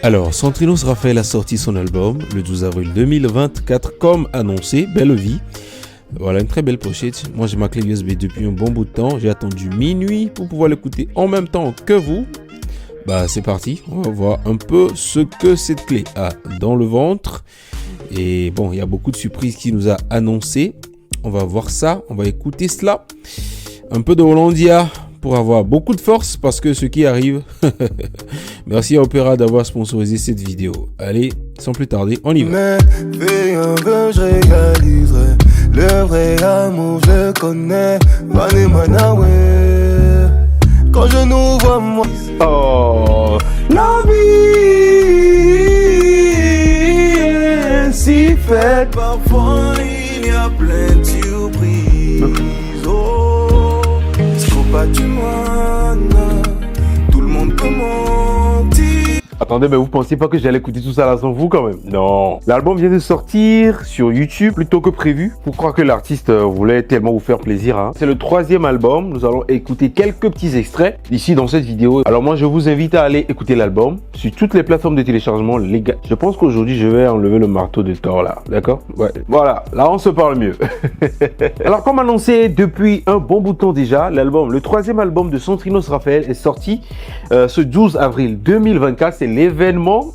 Alors, Centrinos Raphaël a sorti son album le 12 avril 2024 comme annoncé, Belle Vie. Voilà une très belle pochette. Moi j'ai ma clé USB depuis un bon bout de temps. J'ai attendu minuit pour pouvoir l'écouter en même temps que vous. Bah c'est parti, on va voir un peu ce que cette clé a dans le ventre. Et bon, il y a beaucoup de surprises qui nous a annoncé. On va voir ça, on va écouter cela. Un peu de Hollandia pour avoir beaucoup de force parce que ce qui arrive. Merci à Opéra d'avoir sponsorisé cette vidéo. Allez, sans plus tarder, on y va. Mais fais un peu, je réaliserai. Le vrai amour, je le connais. Mané Manawe. Quand je nous vois, moi. Oh, la vie est si faite. Parfois, il y a plein de surprises. Oh, tout le monde peut mentir. Attendez, mais vous pensiez pas que j'allais écouter tout ça là sans vous quand même? Non. L'album vient de sortir sur YouTube plus tôt que prévu. Faut croire que l'artiste voulait tellement vous faire plaisir. Hein. C'est le 3e album. Nous allons écouter quelques petits extraits ici dans cette vidéo. Alors moi, je vous invite à aller écouter l'album sur toutes les plateformes de téléchargement. Les gars, je pense qu'aujourd'hui, je vais enlever le marteau de Thor là. D'accord? Ouais. Voilà. Là, on se parle mieux. Alors, comme annoncé depuis un bon bout de temps déjà, l'album, le 3e album de Centrinos Raphaël est sorti ce 12 avril 2024. C'est l'événement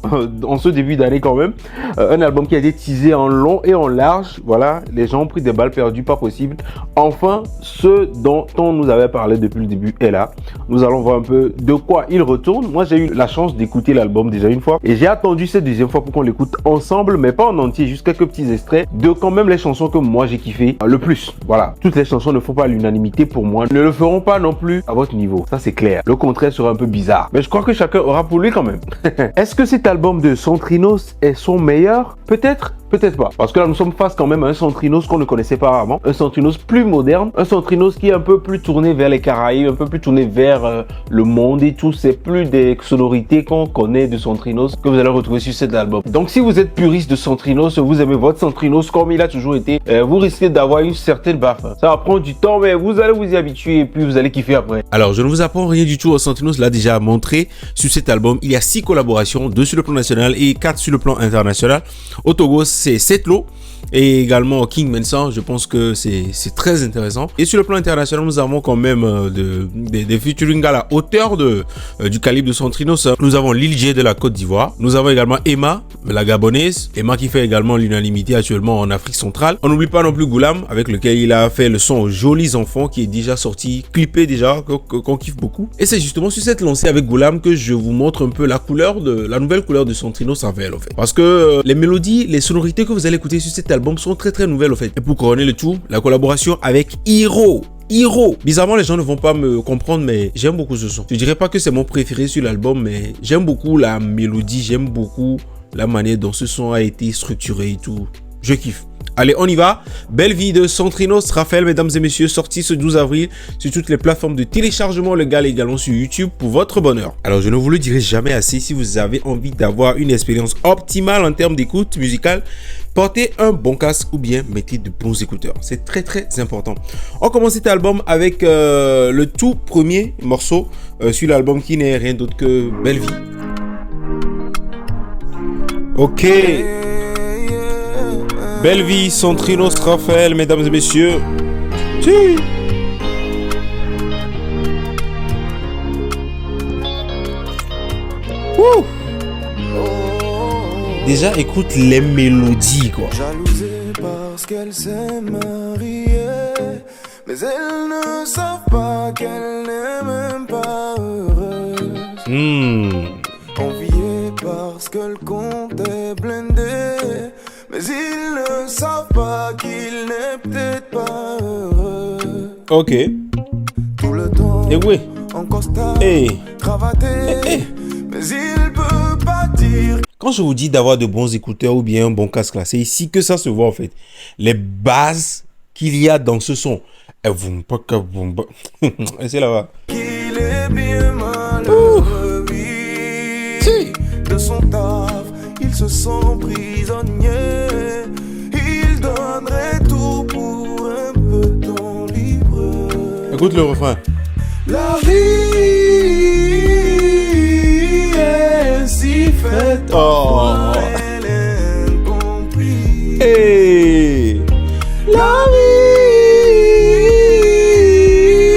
en ce début d'année quand même. Un album qui a été teasé en long et en large. Voilà, les gens ont pris des balles perdues, pas possible. Enfin, ce dont on nous avait parlé depuis le début est là. Nous allons voir un peu de quoi il retourne. Moi, j'ai eu la chance d'écouter l'album déjà une fois. Et j'ai attendu cette deuxième fois pour qu'on l'écoute ensemble, mais pas en entier, juste quelques petits extraits de quand même les chansons que moi j'ai kiffé le plus. Voilà, toutes les chansons ne font pas l'unanimité pour moi, ne le feront pas non plus à votre niveau. Ça, c'est clair. Le contraire serait un peu bizarre. Mais je crois que chacun aura pour lui quand même. Est-ce que cet album de Centrinos est son meilleur? Peut-être, peut-être pas. Parce que là, nous sommes face quand même à un Centrinos qu'on ne connaissait pas avant. Un Centrinos plus moderne. Un Centrinos qui est un peu plus tourné vers les Caraïbes, un peu plus tourné vers le monde et tout. C'est plus des sonorités qu'on connaît de Centrinos que vous allez retrouver sur cet album. Donc, si vous êtes puriste de Centrinos, vous aimez votre Centrinos comme il a toujours été, vous risquez d'avoir une certaine baffe. Ça va prendre du temps, mais vous allez vous y habituer et puis vous allez kiffer après. Alors, je ne vous apprends rien du tout. Centrinos l'a déjà montré sur cet album. Il y a 6 collaborations, 2 sur le plan national et 4 sur le plan international. Au Togo, c'est Setlo et également King Mensan. Je pense que c'est très intéressant. Et sur le plan international, nous avons quand même des featuring à la hauteur du calibre de Centrinos. Nous avons Lil J de la Côte d'Ivoire. Nous avons également Emma, la Gabonaise. Emma qui fait également l'unanimité actuellement en Afrique centrale. On n'oublie pas non plus Goulam, avec lequel il a fait le son Jolis Enfants, qui est déjà sorti, clippé déjà, qu'on kiffe beaucoup. Et c'est justement sur cette lancée avec Goulam que je vous montre un peu la nouvelle couleur de Centrinos Raphaël, en fait. Parce que les mélodies, les sonorités que vous allez écouter sur cet album sont très très nouvelles, en fait. Et pour couronner le tout, la collaboration avec Hiro. Bizarrement, les gens ne vont pas me comprendre, mais j'aime beaucoup ce son. Je dirais pas que c'est mon préféré sur l'album, mais j'aime beaucoup la mélodie, j'aime beaucoup la manière dont ce son a été structuré et tout. Je kiffe. Allez, on y va. Belle vie de Centrinos Raphaël, mesdames et messieurs, sorti ce 12 avril sur toutes les plateformes de téléchargement légal également sur YouTube pour votre bonheur. Alors, je ne vous le dirai jamais assez, si vous avez envie d'avoir une expérience optimale en termes d'écoute musicale, portez un bon casque ou bien mettez de bons écouteurs. C'est très très important. On commence cet album avec le tout premier morceau sur l'album qui n'est rien d'autre que Belle vie. Ok. Belle vie, Centrinos Raphaël, mesdames et messieurs. Si. Ouh. Déjà, écoute les mélodies, quoi. Jalousée parce qu'elle s'est mariée, mais elles ne savent pas qu'elle n'est même pas heureuse. Enviée parce que le compte est blindé, mais ils ne savent pas qu'il n'est peut-être pas heureux. Ok. Tout le temps, et oui. en costard, Hey. cravaté, mais il peut pas dire. Quand je vous dis d'avoir de bons écouteurs ou bien un bon casque là, c'est ici que ça se voit en fait. Les bases qu'il y a dans ce son. Elles vont pas que vont pas. C'est là-bas. Qu'il est bien malheureux, oui. Si. De son taf, il se sent prisonnier. Il donnerait tout pour un peu de temps libre. Écoute le refrain. La vie est si faite. Oh. Elle est incomprise. Hey. La vie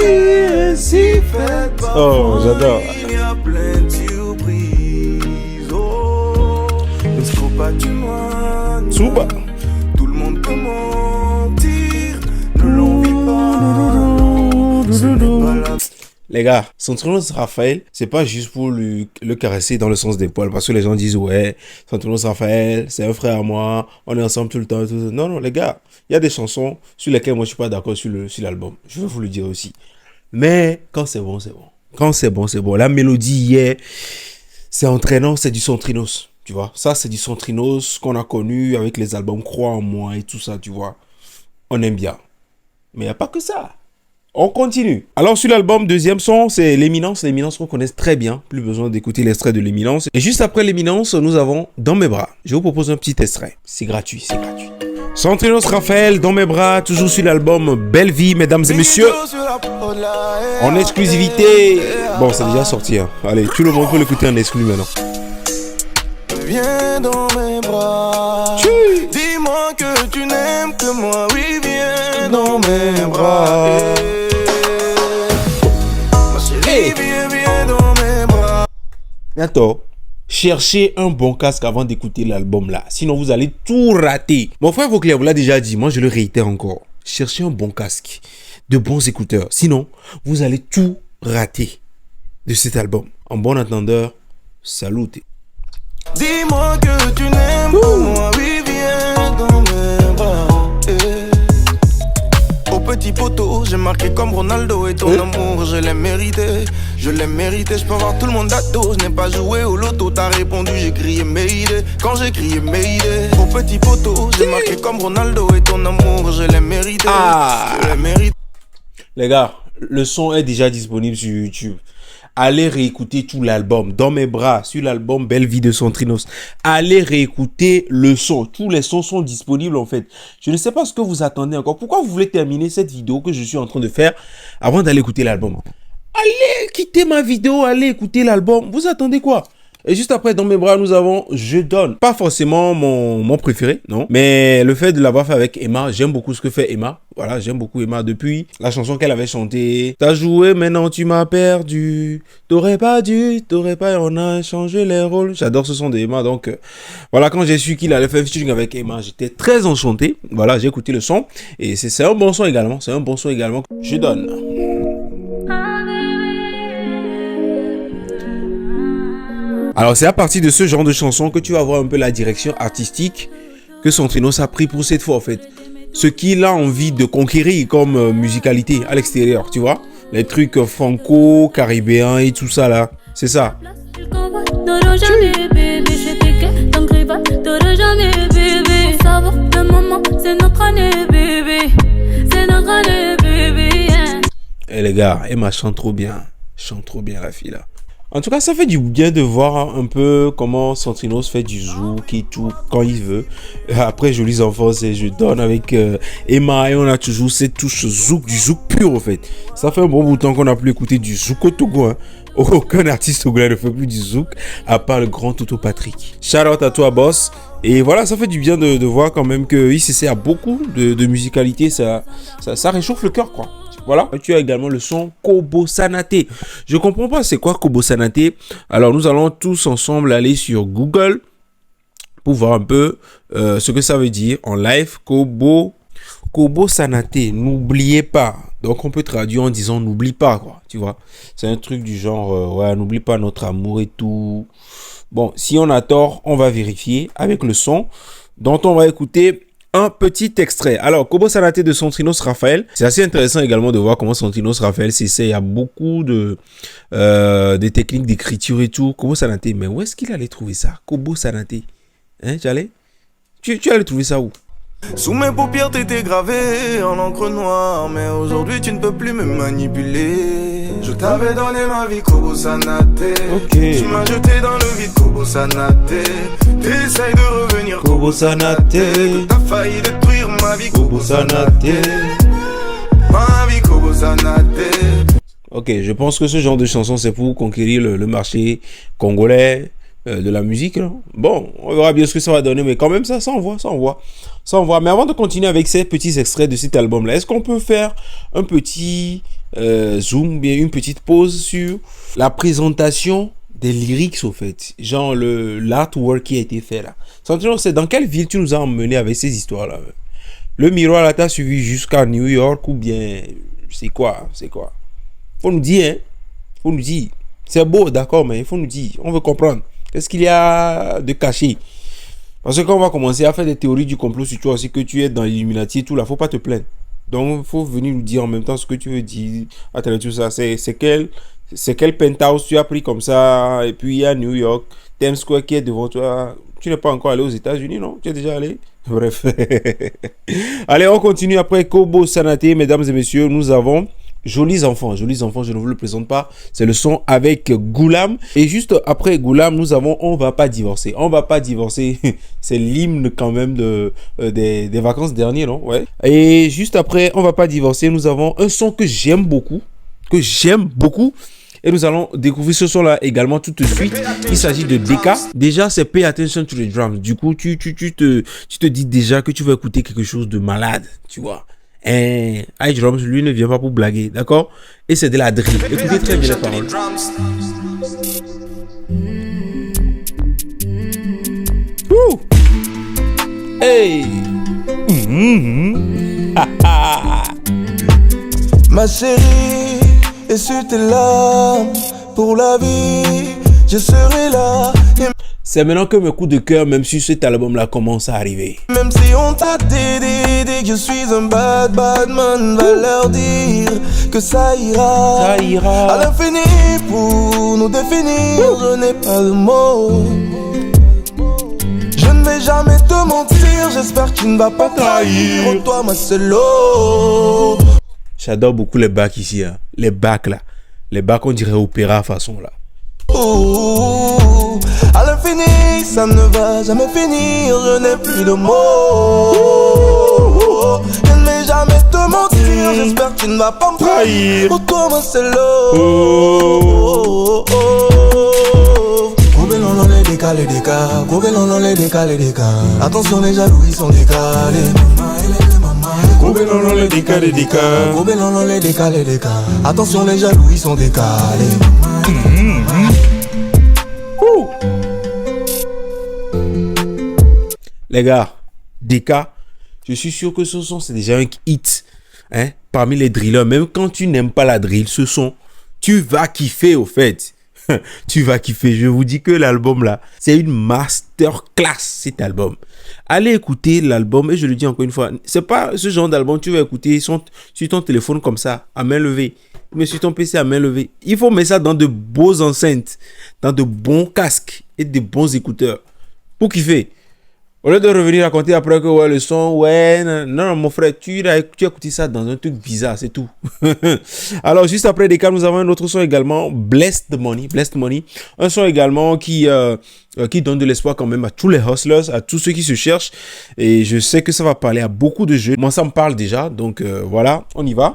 est si faite. Oh, j'adore. Il y a plein de surprises. Oh, est-ce qu'on pas du moine? Souba. Tout le monde peut mentir. Ne l'envie pas. Ce n'est pas la... Les gars, Santinos Raphaël, c'est pas juste pour le caresser dans le sens des poils, parce que les gens disent ouais, Santinos Raphaël, c'est un frère à moi, on est ensemble tout le temps. Non, non, les gars, il y a des chansons sur lesquelles moi je suis pas d'accord sur l'album. Je vais vous le dire aussi. Mais quand c'est bon, c'est bon. Quand c'est bon, c'est bon. La mélodie hier, c'est entraînant, c'est du Santinos, tu vois. Ça, c'est du Santinos qu'on a connu avec les albums Croix en moi et tout ça, tu vois. On aime bien. Mais il n'y a pas que ça. On continue. Alors sur l'album, deuxième son, c'est L'Éminence. L'Éminence qu'on connaît très bien. Plus besoin d'écouter l'extrait de L'Éminence. Et juste après L'Éminence, nous avons Dans mes bras. Je vous propose un petit extrait. C'est gratuit, c'est gratuit. Santinos Raphaël, Dans mes bras, toujours sur l'album Belle Vie, mesdames et messieurs. En exclusivité. Bon, c'est déjà sorti. Hein. Allez, tout le monde peut l'écouter en exclu maintenant. Viens dans mes bras. Dis-moi que tu n'aimes que moi. Oui, viens dans mes bras. Ma chérie, viens dans mes bras. Bientôt. Cherchez un bon casque avant d'écouter l'album là. Sinon, vous allez tout rater. Mon frère Vauclair vous l'a déjà dit. Moi, je le réitère encore. Cherchez un bon casque. De bons écouteurs. Sinon, vous allez tout rater de cet album. En bon entendeur, salut. Dis-moi que tu n'aimes que moi. Oui, viens dans mes bras. Au petit poteau, j'ai marqué comme Ronaldo. Et ton amour, je l'ai mérité. Je l'ai mérité, je peux voir tout le monde à dos. Je n'ai pas joué au loto, t'as répondu, j'ai crié Mayday. Quand j'ai crié Mayday. Au petit poteau, j'ai marqué comme Ronaldo. Et ton amour, je l'ai mérité. Je l'ai mérité. Les gars, le son est déjà disponible sur YouTube. Allez réécouter tout l'album. Dans mes bras, sur l'album Belle Vie de Santinos. Allez réécouter le son. Tous les sons sont disponibles en fait. Je ne sais pas ce que vous attendez encore. Pourquoi vous voulez terminer cette vidéo que je suis en train de faire avant d'aller écouter l'album? Allez quitter ma vidéo, allez écouter l'album. Vous attendez quoi? Et juste après, Dans mes bras, nous avons Je donne. Pas forcément mon préféré, non. Mais le fait de l'avoir fait avec Emma, j'aime beaucoup ce que fait Emma. Voilà, j'aime beaucoup Emma depuis la chanson qu'elle avait chantée. T'as joué, maintenant tu m'as perdu. T'aurais pas, on a changé les rôles. J'adore ce son d'Emma. Donc, voilà, quand j'ai su qu'il allait faire un featuring avec Emma, j'étais très enchanté. Voilà, j'ai écouté le son. Et c'est un bon son également. C'est un bon son également. Je donne. Alors c'est à partir de ce genre de chanson que tu vas voir un peu la direction artistique que Santinos a pris pour cette fois en fait. Ce qu'il a envie de conquérir comme musicalité à l'extérieur, tu vois. Les trucs franco, caribéens et tout ça là. C'est ça. Et les gars, Emma chante trop bien. Chante trop bien la fille là. En tout cas, ça fait du bien de voir un peu comment Santinos fait du zouk et tout quand il veut. Après, Jolies enfants, Je donne avec Emma et on a toujours cette touche zouk, du zouk pur en fait. Ça fait un bon bout de temps qu'on n'a plus écouté du zouk au Togo. Hein. Aucun artiste togolais ne fait plus du zouk à part le grand Toto Patrick. Shout out à toi, boss. Et voilà, ça fait du bien de voir quand même que ICC a beaucoup de musicalité. Ça réchauffe le cœur, quoi. Voilà, tu as également le son Kobo Sanate. Je comprends pas c'est quoi Kobo Sanate. Alors nous allons tous ensemble aller sur Google pour voir un peu ce que ça veut dire en live. Kobo Sanate, n'oubliez pas. Donc on peut traduire en disant n'oublie pas quoi, tu vois. C'est un truc du genre ouais, n'oublie pas notre amour et tout. Bon, si on a tort, on va vérifier avec le son dont on va écouter un petit extrait. Alors, Kobo Sanate de Santinos Raphaël. C'est assez intéressant également de voir comment Santinos Raphaël s'essaye à beaucoup de techniques d'écriture et tout. Kobo Sanate, mais où est-ce qu'il allait trouver ça? Kobo Sanate. Hein, tu allais trouver ça où? Sous mes paupières t'étais gravé en encre noire. Mais aujourd'hui tu ne peux plus me manipuler. Je t'avais donné ma vie Kobo Sanate. Okay. Tu m'as jeté dans le vide Kobo Sanate. T'essayes de revenir Kobo Sanate. T'as failli détruire ma vie Kobo Sanate. Ma vie Kobo Sanate. Ok, je pense que ce genre de chanson c'est pour conquérir le marché congolais. de la musique. Là. Bon, on verra bien ce que ça va donner, mais quand même, ça envoie. Mais avant de continuer avec ces petits extraits de cet album-là, est-ce qu'on peut faire un petit zoom, bien une petite pause sur la présentation des lyrics, au fait, genre l'artwork qui a été fait là. Santino, c'est dans quelle ville tu nous as emmené avec ces histoires-là? Le miroir là t'a suivi jusqu'à New York ou bien c'est quoi? Faut nous dire, hein? Faut nous dire. C'est beau, d'accord, mais il faut nous dire. On veut comprendre. Qu'est-ce qu'il y a de caché? Parce que quand on va commencer à faire des théories du complot sur toi aussi, que tu es dans l'Illuminati et tout là, faut pas te plaindre. Donc, il faut venir nous dire en même temps ce que tu veux dire à travers tout ça. C'est quel penthouse tu as pris comme ça, et puis à New York, Times Square qui est devant toi. Tu n'es pas encore allé aux États-Unis, non? Tu es déjà allé? Bref. Allez, on continue après Kobo Sanaté, mesdames et messieurs. Nous avons Jolis enfants, je ne vous le présente pas. C'est le son avec Goulam. Et juste après Goulam, nous avons On va pas divorcer. On va pas divorcer. C'est l'hymne quand même des vacances dernières, non? Ouais. Et juste après On va pas divorcer, nous avons un son que j'aime beaucoup. Et nous allons découvrir ce son-là également tout de suite. Il s'agit de DK. Déjà, c'est Pay Attention to the Drums. Du coup, tu te dis déjà que tu vas écouter quelque chose de malade, tu vois. Et iDrums, lui, ne vient pas pour blaguer, d'accord? Et c'est de la drill. Écoutez très bien les paroles. Ouh. Hey. Ma chérie, essuie tes larmes pour la vie, je serai là. C'est maintenant que mes coups de cœur, même si cet album-là commence à arriver. Même si on t'a dit que je suis un bad man, va leur dire que ça ira. À l'infini pour nous définir, je n'ai pas de mots. Je ne vais jamais te mentir, j'espère que tu ne vas pas trahir. Oh, toi, Marcelo. J'adore beaucoup les bacs ici, hein. Les bacs là. Les bacs, on dirait opéra façon là. Oh, à l'infini, ça ne va jamais finir, je n'ai plus de mots. Je ne vais jamais te mentir, j'espère que tu ne vas pas me trahir. Oh, toi, Marcelo. Goubelon, les décalés des cas. Goubelon, les décalés des cas. Attention, les jaloux, ils sont décalés. Goubelon, les décalés des cas. Goubelon, les décalés des cas. Attention, les jaloux, ils sont décalés. Les gars, DK, je suis sûr que ce son c'est déjà un hit, hein, parmi les drillers. Même quand tu n'aimes pas la drill, ce son, tu vas kiffer au fait. Tu vas kiffer. Je vous dis que l'album là, c'est une masterclass cet album. Allez écouter l'album et je le dis encore une fois, c'est pas ce genre d'album que tu vas écouter sur ton téléphone comme ça, à main levée, mais sur ton PC à main levée. Il faut mettre ça dans de beaux enceintes, dans de bons casques et de bons écouteurs pour kiffer. Au lieu de revenir raconter après que ouais, le son, ouais, non, mon frère, tu as écouté ça dans un truc bizarre, c'est tout. Alors, juste après DK, nous avons un autre son également, Blessed Money. Un son également qui donne de l'espoir quand même à tous les hustlers, à tous ceux qui se cherchent. Et je sais que ça va parler à beaucoup de jeux. Moi, ça me parle déjà, donc voilà, on y va.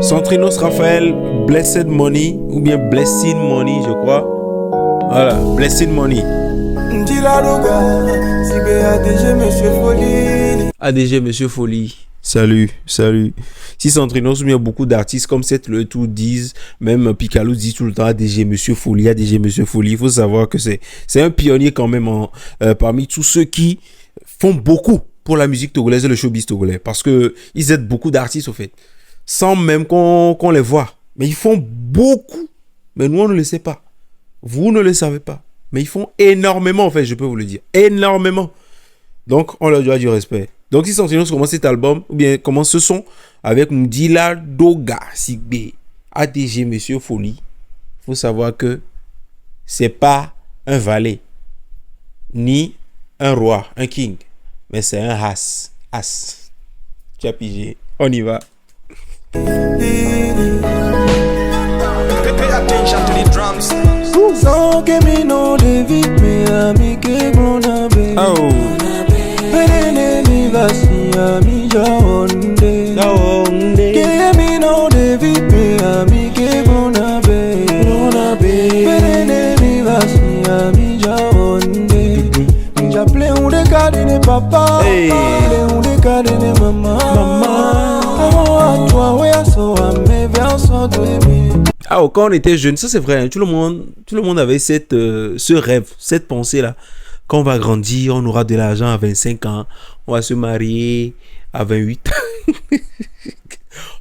Santrinos Raphaël, Blessed Money, ou bien Blessing Money, je crois. Voilà, Blessing Money. ADG Monsieur Folie. Salut. Si Santrinos ou bien beaucoup d'artistes comme cette le tout disent, même Picalo dit tout le temps ADG Monsieur Folie. Il faut savoir que c'est un pionnier quand même parmi tous ceux qui font beaucoup pour la musique togolaise et le showbiz togolais. Parce que ils aident beaucoup d'artistes au fait. Sans même qu'on les voit. Mais ils font beaucoup. Mais nous on ne le sait pas. Vous ne le savez pas, mais ils font énormément en fait, je peux vous le dire, énormément. Donc, on leur doit du respect. Donc, si Santinos commence cet album, ou bien commence ce son avec Mdila Doga Sigbe, ADG Monsieur Folie, il faut savoir que c'est pas un valet, ni un roi, un king, mais c'est un as. Tu as pigé, on y va. Pay attention to the drums. Sans que mi no David me ami que bonabe. Oh. Perene mi vasi ami jaonde. Que mi no David me ami que bonabe. papa. Hey. Ah, quand on était jeune, ça c'est vrai, hein, tout le monde avait ce rêve, cette pensée-là. Quand on va grandir, on aura de l'argent à 25 ans, on va se marier à 28 ans,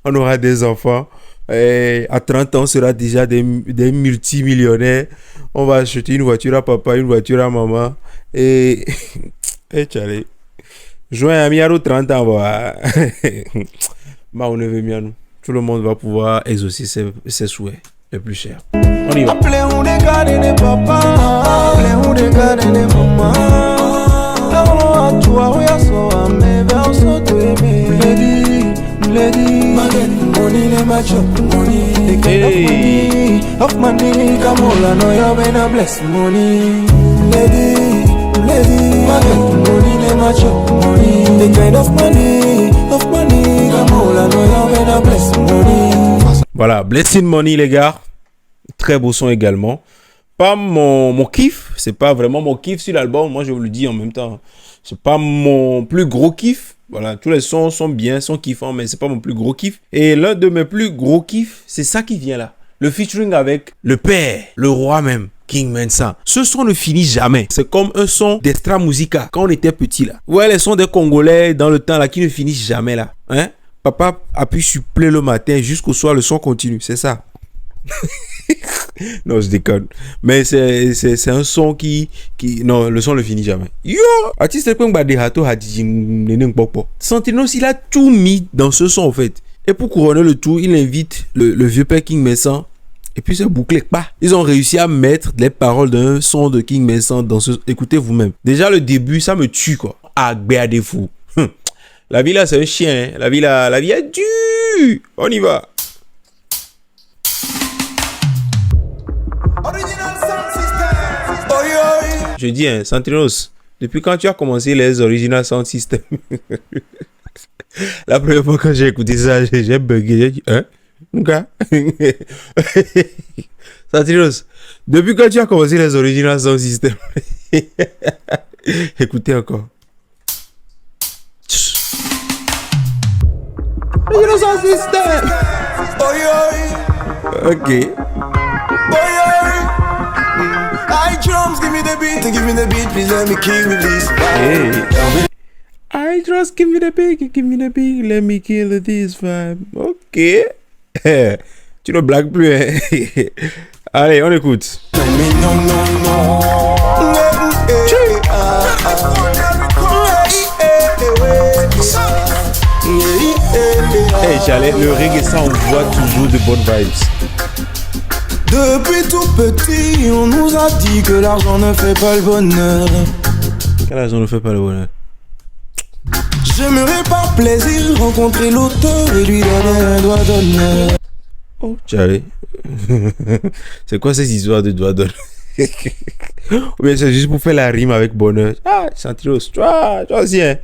on aura des enfants. Et à 30 ans, on sera déjà des multimillionnaires. On va acheter une voiture à papa, une voiture à maman. Et Charlie, joint à Miaro 30 ans, on ne veut mieux nous. Tout le monde va pouvoir exaucer ses souhaits les plus chers. On y va. Hey. Of money, come on, I know you're gonna bless money. Lady, money, never chop money. The kind of money, come on, I know you're gonna bless money. Voilà, Blessing Money, les gars. Très beau son également. Pas mon kiff, c'est pas vraiment mon kiff sur l'album. Moi, je vous le dis en même temps, c'est pas mon plus gros kiff. Voilà, tous les sons sont bien, sont kiffants, mais c'est pas mon plus gros kiff. Et l'un de mes plus gros kiffs, c'est ça qui vient là. Le featuring avec le père, le roi même, King Mensa. Ce son ne finit jamais. C'est comme un son d'Extra Musica quand on était petit là. Ouais, les sons des Congolais dans le temps là qui ne finissent jamais là. Hein? Papa appuie sur play le matin jusqu'au soir, le son continue. C'est ça. Non, je déconne. Mais c'est un son qui... Non, le son ne finit jamais. Yo! Artiste comme Badehato Santinos, il a tout mis dans ce son en fait. Et pour couronner le tout, il invite le vieux père King Mensa. Et puis c'est bouclé. Bah, ils ont réussi à mettre les paroles d'un son de King Mensa dans ce... Écoutez vous-même. Déjà le début, ça me tue quoi. Ah, des fous. La vie là, c'est un chien. Hein. La vie est dure. On y va. Je dis, hein, Santinos, depuis quand tu as commencé les Original Sound System? La première fois que j'ai écouté ça, j'ai bugué. J'ai dit, hein? Ok. Santinos, depuis quand tu as commencé les Original Sound System? Écoutez encore. Original Sound System! Ok. Drums, give me the beat, please let me kill this vibe. Hey. I just give me the beat, let me kill this vibe. Ok. Tu ne blagues plus, hein? Allez, on écoute. Hey, Chalet, le reggae, ça envoie toujours de bonnes vibes. Depuis tout petit, on nous a dit que l'argent ne fait pas le bonheur. Quel argent ne fait pas le bonheur? J'aimerais par plaisir rencontrer l'auteur et lui donner un doigt d'honneur. Oh, Charlie. C'est quoi ces histoires de doigt d'honneur? Ou bien c'est juste pour faire la rime avec bonheur? Ah, Santinos, toi aussi, hein?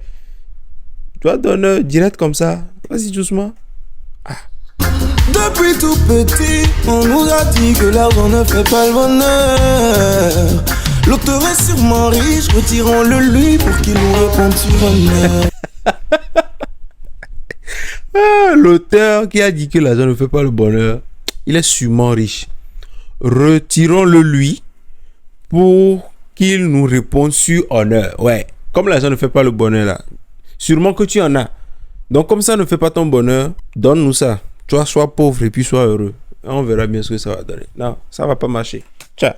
Doigt d'honneur, direct comme ça. Vas-y, doucement. Ah. Depuis tout petit, on nous a dit que l'argent ne fait pas le bonheur. L'auteur est sûrement riche, retirons-le lui pour qu'il nous réponde sur honneur. Ah, l'auteur qui a dit que l'argent ne fait pas le bonheur, il est sûrement riche. Retirons-le lui pour qu'il nous réponde sur honneur. Ouais, comme l'argent ne fait pas le bonheur là, sûrement que tu en as. Donc comme ça ne fait pas ton bonheur, donne-nous ça. Toi, sois pauvre et puis sois heureux. On verra bien ce que ça va donner. Non, ça va pas marcher. Ciao.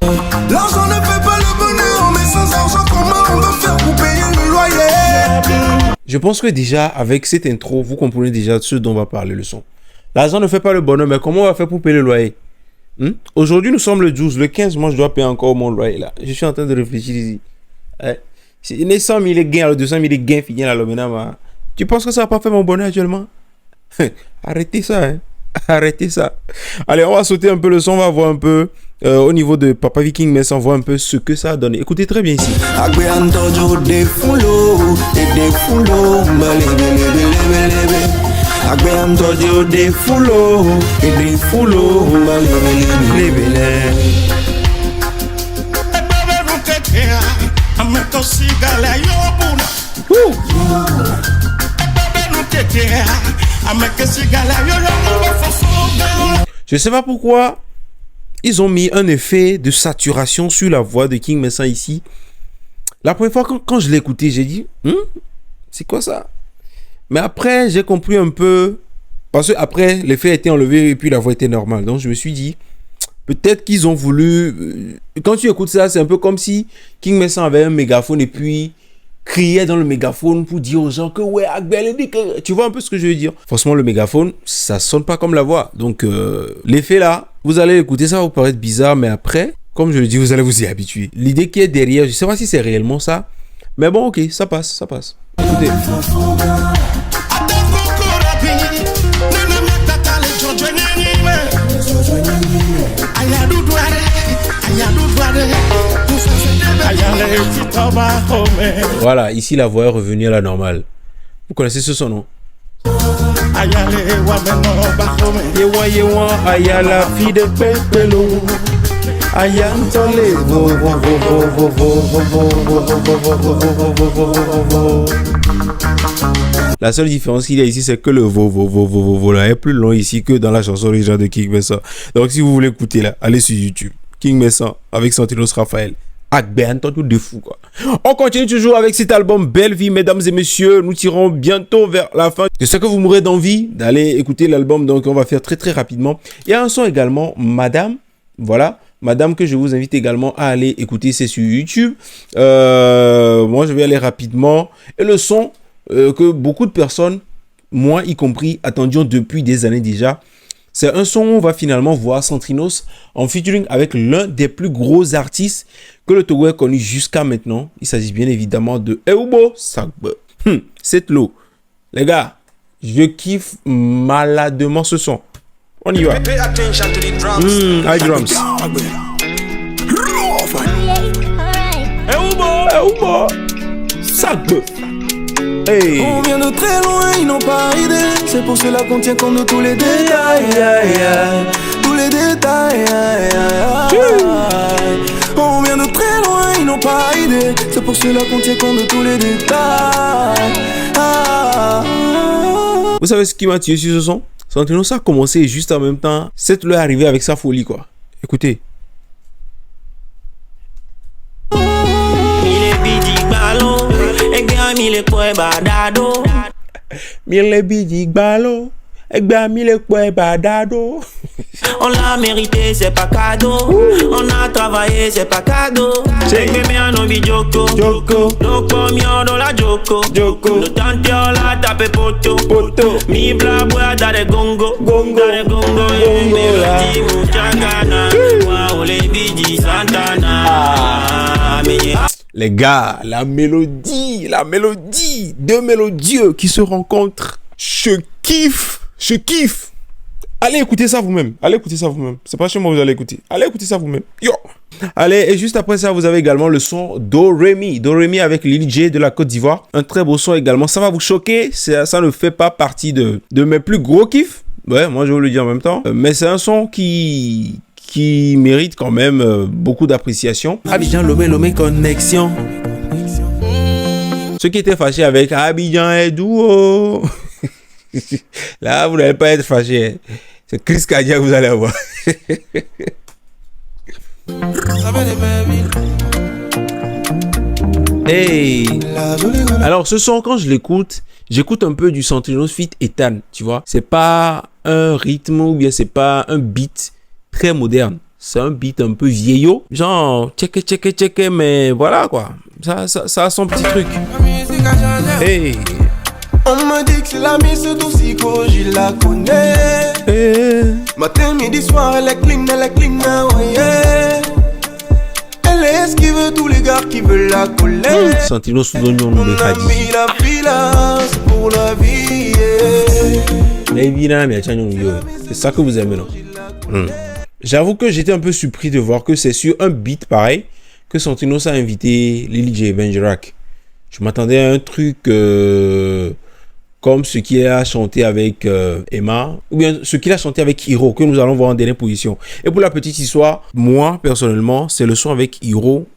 L'argent ne fait pas le bonheur, mais sans argent, comment on va faire pour payer le loyer? Je pense que déjà, avec cette intro, vous comprenez déjà ce dont va parler le son. L'argent ne fait pas le bonheur, mais comment on va faire pour payer le loyer? Aujourd'hui, nous sommes le 12. Le 15, moi, je dois payer encore mon loyer là. Je suis en train de réfléchir ici. Il y a 100 000 gains, 200 000 gains, finir là, maintenant. Tu penses que ça va pas faire mon bonheur actuellement? Arrêtez ça, hein. Arrêtez ça. Allez, on va sauter un peu le son, on va voir un peu au niveau de Papa Viking, mais on voit un peu ce que ça a donné. Écoutez très bien ici. Je sais pas pourquoi ils ont mis un effet de saturation sur la voix de King Messa ici. La première fois quand je l'ai écouté, j'ai dit c'est quoi ça? Mais après j'ai compris un peu, parce que après l'effet a été enlevé et puis la voix était normale. Donc je me suis dit peut-être qu'ils ont voulu, quand tu écoutes ça, c'est un peu comme si King Messa avait un mégaphone et puis criait dans le mégaphone pour dire aux gens que ouais, tu vois un peu ce que je veux dire. Forcément le mégaphone, ça sonne pas comme la voix. Donc l'effet là, vous allez écouter, ça va vous paraître bizarre, mais après, comme je le dis, vous allez vous y habituer. L'idée qui est derrière, je sais pas si c'est réellement ça, mais bon, ok, ça passe, ça passe. Écoutez. Voilà, ici la voix est revenue à la normale. Vous connaissez ce son, non? La seule différence qu'il y a ici, c'est que le vo là est plus long ici que dans la chanson originale de King Messa. Donc si vous voulez écouter là, allez sur YouTube. King Messa avec Santinos Raphaël. Un temps de fou quoi. On continue toujours avec cet album Belle Vie, mesdames et messieurs. Nous tirons bientôt vers la fin. Je sais que vous mourrez d'envie d'aller écouter l'album, donc on va faire très rapidement. Il y a un son également, Madame. Voilà, Madame, que je vous invite également à aller écouter, c'est sur YouTube. Moi je vais aller rapidement. Et le son que beaucoup de personnes, moi y compris, attendions depuis des années déjà. C'est un son où on va finalement voir Santrinos en featuring avec l'un des plus gros artistes que le Togo ait connu jusqu'à maintenant. Il s'agit bien évidemment de Eubo Sagbe. C'est l'eau. Les gars, je kiffe maladement ce son. On y va. High drums. Eubo Sagbe. Hey. On vient de très loin, ils n'ont pas idée. C'est pour cela qu'on tient compte de tous les détails. Tous les détails. On vient de très loin, ils n'ont pas idée. C'est pour cela qu'on tient compte de tous les détails. Vous savez ce qui m'a tué sur ce son? Santinos a commencé juste en même temps. C'est le arrivé avec sa folie quoi. Écoutez. On l'a mérité, c'est pas cadeau. On a travaillé, c'est pas cadeau. Joko. Dans la Joko. Le tante on l'a tapé poto. Mi bla bois dans les gongo. Les gars, la mélodie, deux mélodieux qui se rencontrent. Je kiffe. Allez écouter ça vous-même. C'est pas chez moi, vous allez écouter. Allez écouter ça vous-même. Yo. Allez, et juste après ça, vous avez également le son Do Remi avec Lil J de la Côte d'Ivoire. Un très beau son également. Ça va vous choquer. Ça ne fait pas partie de mes plus gros kiffs. Ouais, moi je vais le dire en même temps. Mais c'est un son qui mérite quand même beaucoup d'appréciation. Abidjan Lomé Connexion. Ceux qui étaient fâchés avec Abidjan est doux. Là, vous n'allez pas être fâché. C'est Chris Kadia que vous allez avoir. Hey. Alors, ce son, quand je l'écoute, j'écoute un peu du Santrinos Fit Ethan, tu vois. C'est pas un rythme ou bien c'est pas un beat très moderne. C'est un beat un peu vieillot. Genre, check, mais voilà quoi. Ça a son petit truc. Hey. On me dit que c'est la Miss Doucico, je la connais. Matin, midi, soir, elle est clean, ouais. Elle esquive tous les gars qui veulent la coller. Santinos sous l'oignon, nous les On a mis la finance pour la vie. C'est ça que vous aimez, non? J'avoue que j'étais un peu surpris de voir que c'est sur un beat pareil que Santinos a invité Lil J Benjirak. Je m'attendais à un truc comme ce qu'il a chanté avec Emma, ou bien ce qu'il a chanté avec Hiro, que nous allons voir en dernière position. Et pour la petite histoire, moi, personnellement, c'est le son avec Hiro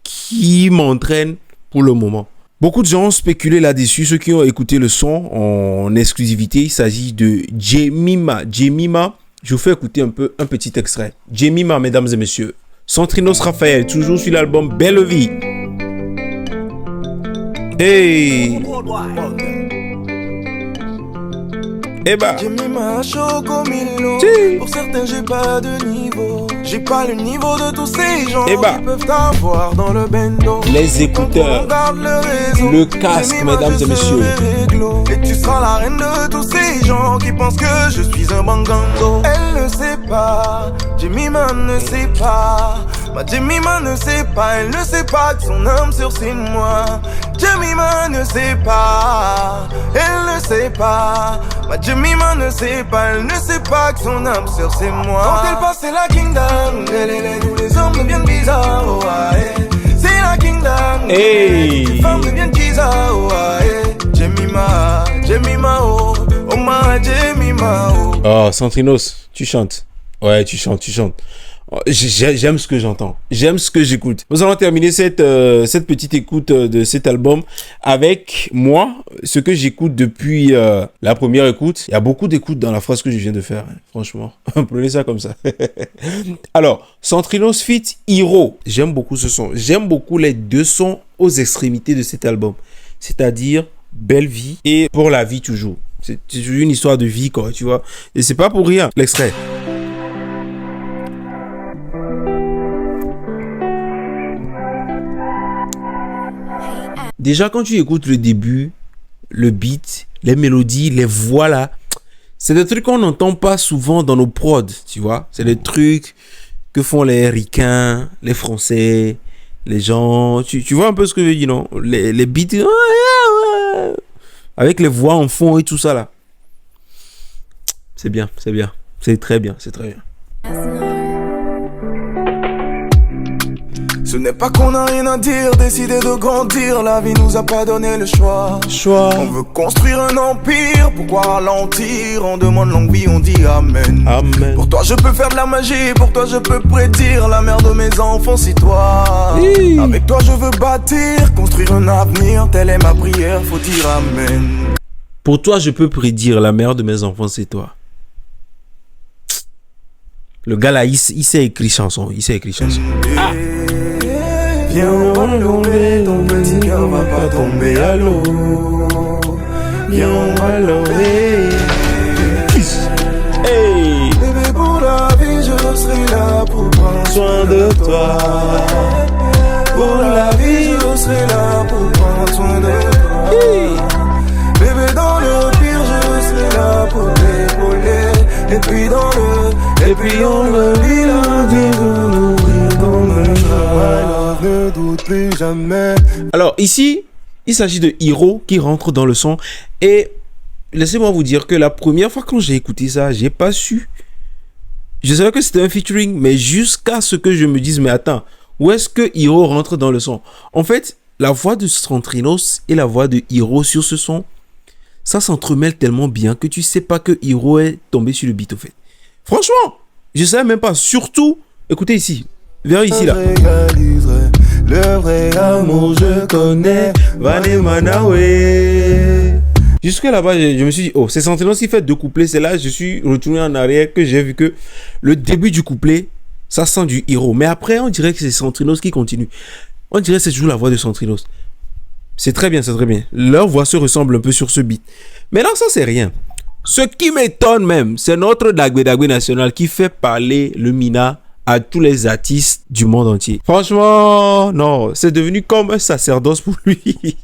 qui m'entraîne pour le moment. Beaucoup de gens ont spéculé là-dessus. Ceux qui ont écouté le son en exclusivité, il s'agit de Jemima. Jemima, je vous fais écouter un petit extrait. Jemima, mesdames et messieurs. Centrinos Raphaël, toujours sur l'album Belle Vie. Hey! Eh bah. Jemima Chocomilo. Pour certains, j'ai pas de niveau. J'ai pas le niveau de tous ces gens qui peuvent avoir dans le bendo. Les écouteurs, le casque, mesdames et messieurs. Et tu seras la reine de tous ces gens qui pensent que je suis un bangango. Elle ne sait pas, Jemima ne sait pas. Ma Jemima ne sait pas, elle ne sait pas que son âme sur c'est moi. Jemima ne sait pas, elle ne sait pas. Ma Jemima ne sait pas, elle ne sait pas que son âme sur c'est moi. Quand elle passe c'est la kingdom, tous les hommes deviennent bizarres, oh, ouais. C'est la kingdom, les femmes deviennent bizarres, oh, ouais. Jemima, Jemima, oh, oh ma Jemima, oh. Oh, Centrinos, tu chantes. Ouais, tu chantes. J'aime ce que j'entends. J'aime ce que j'écoute. Nous allons terminer cette petite écoute de cet album avec moi, ce que j'écoute depuis la première écoute. Il y a beaucoup d'écoutes dans la phrase que je viens de faire, hein, franchement. Prenez ça comme ça. Alors, Centrinos feat. Hiro. J'aime beaucoup ce son. J'aime beaucoup les deux sons aux extrémités de cet album. C'est-à-dire Belle Vie et Pour la vie toujours. C'est une histoire de vie, quoi, tu vois. Et c'est pas pour rien. L'extrait. Déjà, quand tu écoutes le début, le beat, les mélodies, les voix là, c'est des trucs qu'on n'entend pas souvent dans nos prods, tu vois. C'est des trucs que font les ricains, les Français, les gens. Tu vois un peu ce que je veux dire, non? Les beats, avec les voix en fond et tout ça là. C'est bien. C'est très bien. Ce n'est pas qu'on n'a rien à dire, décider de grandir, la vie nous a pas donné le choix. On veut construire un empire, pourquoi ralentir? On demande longue vie, on dit amen. Pour toi je peux faire de la magie, pour toi je peux prédire la mère de mes enfants, c'est toi. Avec toi je veux bâtir, construire un avenir, telle est ma prière, faut dire amen. Pour toi je peux prédire la mère de mes enfants, c'est toi. Le gars là, il sait écrire chanson. Viens, on va lever, ton petit cœur va pas tomber à l'eau. Viens, on va lever. Hey. Bébé, pour la vie, je serai là pour prendre soin de toi. Pour la vie, je serai là pour prendre soin de toi. Bébé, dans le pire, je serai là pour t'épauler. Et puis on le lit lundi, de nourrir dans le travail. Ne doute plus jamais. Alors ici, il s'agit de Hiro qui rentre dans le son. Et laissez-moi vous dire que la première fois quand j'ai écouté ça, j'ai pas su. Je savais que c'était un featuring, mais jusqu'à ce que je me dise, mais attends, où est-ce que Hiro rentre dans le son? En fait, la voix de Centrinos et la voix de Hiro sur ce son, ça s'entremêle tellement bien que tu sais pas que Hiro est tombé sur le beat au fait. Franchement, je savais même pas. Surtout, écoutez ici. Viens ici là. Le vrai amour je connais. Jusque là-bas, je me suis dit, oh, c'est Centrinos qui fait deux couplets. C'est là, je suis retourné en arrière que j'ai vu que le début du couplet, ça sent du Hiro. Mais après, on dirait que c'est Centrinos qui continue. On dirait que c'est toujours la voix de Centrinos. C'est très bien. Leur voix se ressemble un peu sur ce beat. Mais là, ça, c'est rien. Ce qui m'étonne même, c'est notre Dagbe national qui fait parler le Mina à tous les artistes du monde entier. Franchement, non, c'est devenu comme un sacerdoce pour lui.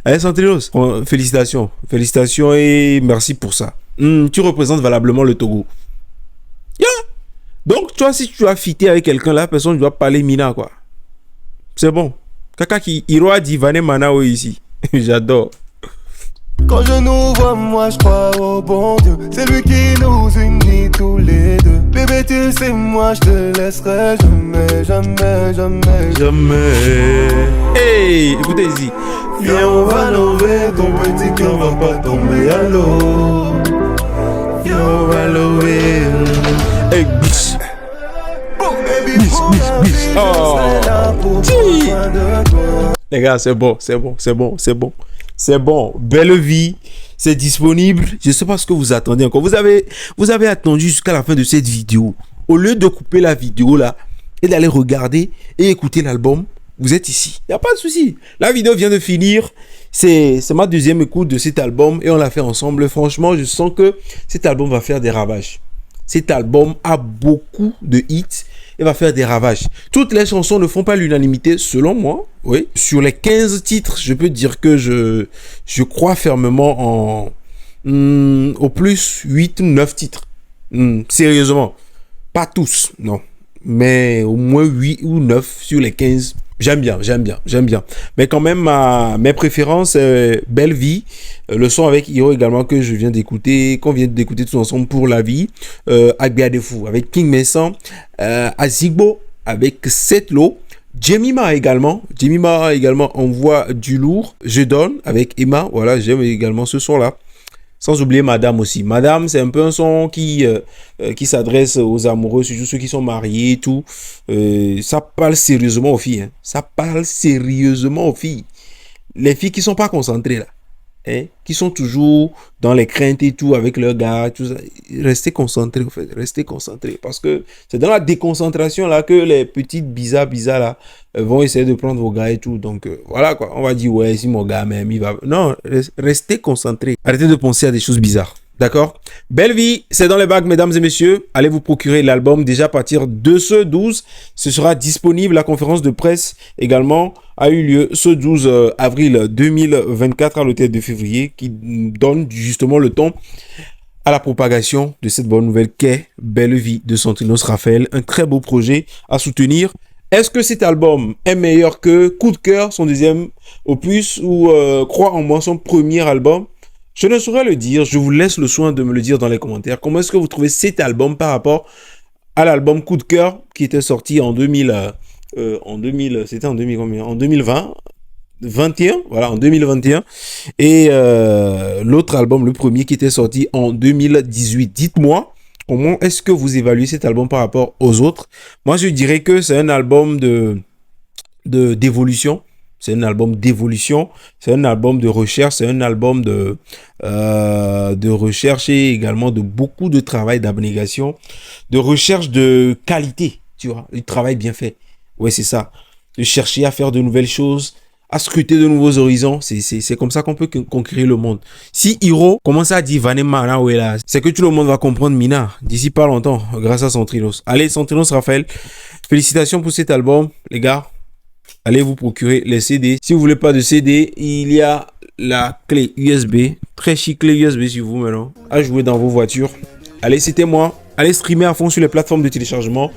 Allez, Centrinos, félicitations et merci pour ça. Tu représentes valablement le Togo. Yeah. Donc, toi, si tu as fité avec quelqu'un là, personne ne doit parler Mina, quoi. C'est bon. Kaka qui Hiro a dit Vané Manao ici. J'adore. Quand je nous vois, moi je crois au bon Dieu. C'est lui qui nous unit tous les deux. Bébé, tu sais, moi je te laisserai jamais. Hey, écoutez ici. Viens, on va lever, ton petit cœur va pas tomber à l'eau. Viens, on va lever. Hey, bitch. Baby, pour la vie, je serai là pour prendre soin de toi. Les gars, c'est bon. Belle vie, c'est disponible. Je ne sais pas ce que vous attendez encore. Vous avez attendu jusqu'à la fin de cette vidéo. Au lieu de couper la vidéo là et d'aller regarder et écouter l'album, vous êtes ici. Il n'y a pas de souci. La vidéo vient de finir. C'est ma deuxième écoute de cet album et on l'a fait ensemble. Franchement, je sens que cet album va faire des ravages. Cet album a beaucoup de hits et va faire des ravages. Toutes les chansons ne font pas l'unanimité, selon moi. Oui. Sur les 15 titres, je peux dire que je crois fermement en au plus 8 ou 9 titres. Sérieusement. Pas tous, non. Mais au moins 8 ou 9 sur les 15. J'aime bien. Mais quand même, mes préférences, Belle Vie, le son avec Hiro également que je viens d'écouter, qu'on vient d'écouter tous ensemble pour la vie, Agbiadefou avec King Messan, Azigbo avec Setlo, Jemima également, envoie du lourd, Je donne avec Emma, voilà, j'aime également ce son-là. Sans oublier Madame aussi. Madame, c'est un peu un son qui s'adresse aux amoureux, surtout ceux qui sont mariés et tout. Ça parle sérieusement aux filles. Hein. Ça parle sérieusement aux filles. Les filles qui sont pas concentrées là. Hein, qui sont toujours dans les craintes et tout avec leurs gars. Tout ça. Restez concentrés, en fait. Restez concentrés. Parce que c'est dans la déconcentration là que les petites bizarres là vont essayer de prendre vos gars et tout. Donc voilà quoi. On va dire ouais, si mon gars même il va. Non, restez concentrés. Arrêtez de penser à des choses bizarres. D'accord? Belle Vie, c'est dans les bacs, mesdames et messieurs. Allez vous procurer l'album déjà à partir de ce 12. Ce sera disponible. La conférence de presse également a eu lieu ce 12 avril 2024 à l'hôtel de février qui donne justement le ton à la propagation de cette bonne nouvelle qu'est Belle Vie de Santinos Raphaël. Un très beau projet à soutenir. Est-ce que cet album est meilleur que Coup de cœur, son deuxième opus, ou Crois en moi, son premier album? Je ne saurais le dire, je vous laisse le soin de me le dire dans les commentaires. Comment est-ce que vous trouvez cet album par rapport à l'album Coup de cœur qui était sorti en 2020, voilà, en 2021. Et l'autre album, le premier qui était sorti en 2018. Dites-moi, comment est-ce que vous évaluez cet album par rapport aux autres? Moi, je dirais que c'est un album d'évolution. C'est un album d'évolution, c'est un album de recherche, c'est un album de recherche et également de beaucoup de travail d'abnégation, de recherche de qualité, tu vois, du travail bien fait. Ouais, c'est ça. De chercher à faire de nouvelles choses, à scruter de nouveaux horizons. C'est comme ça qu'on peut conquérir le monde. Si Hiro commence à dire Vanema, c'est que tout le monde va comprendre Mina d'ici pas longtemps, grâce à Santinos. Allez, Santinos Raphaël, félicitations pour cet album, les gars. Allez vous procurer les CD. Si vous voulez pas de CD, il y a la clé USB. Très chic clé USB sur vous maintenant. À jouer dans vos voitures. Allez, c'était moi. Allez streamer à fond sur les plateformes de téléchargement.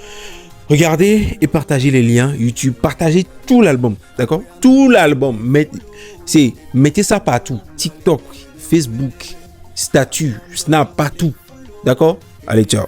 Regardez et partagez les liens YouTube. Partagez tout l'album. D'accord? Tout l'album. Mettez ça partout. TikTok, Facebook, statut, Snap, partout. D'accord? Allez, ciao.